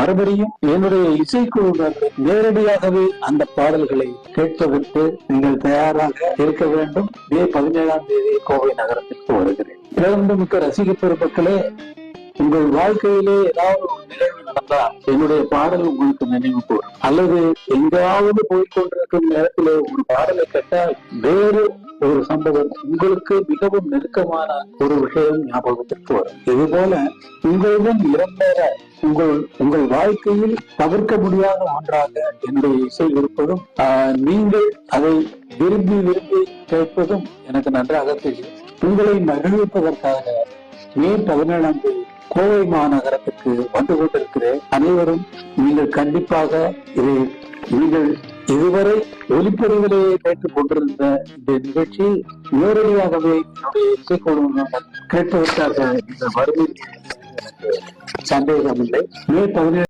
மறுபடியும் என்னுடைய இசைக்குழுவினர் நேரடியாகவே அந்த பாடல்களை கேட்பதற்கு நீங்கள் தயாராக இருக்க வேண்டும். மே 17ஆம் தேதி கோவை நகரத்திற்கு வருகிறேன். மிக்க ரசிக பெருமக்களே, உங்கள் வாழ்க்கையிலே ஏதாவது ஒரு நிகழ்வு நடந்தா என்னுடைய பாடல் உங்களுக்கு நினைவு கூறும். அல்லது எங்காவது போய்கொண்டிருக்கும் நேரத்திலே ஒரு பாடலை கேட்டால் வேறு ஒரு சம்பவம் உங்களுக்கு மிகவும் நெருக்கமான ஒரு விஷயம் ஞாபகத்திற்கு வரும். இது போல உங்களுடன் இடம்பெற உங்கள் வாழ்க்கையில் தவிர்க்க முடியாத ஒன்றாக என்னுடைய இசை இருப்பதும் நீங்கள் அதை விரும்பி கேட்பதும் எனக்கு நன்றாக தெரியும். உங்களை மகிழ்விப்பதற்காக மே 17ஆம் தேதி கோவை மாநகரத்துக்கு வந்து கொண்டிருக்கிறேன். அனைவரும் நீங்கள் கண்டிப்பாக நீங்கள் இதுவரை ஒலிப்பதிவிலேயே கேட்டுக் கொண்டிருந்த இந்த நிகழ்ச்சி நேரடியாகவே என்னுடைய இசைக்குழுவினர் கேட்பதற்காக இந்த வருகை சந்தேகமில்லை. மே 17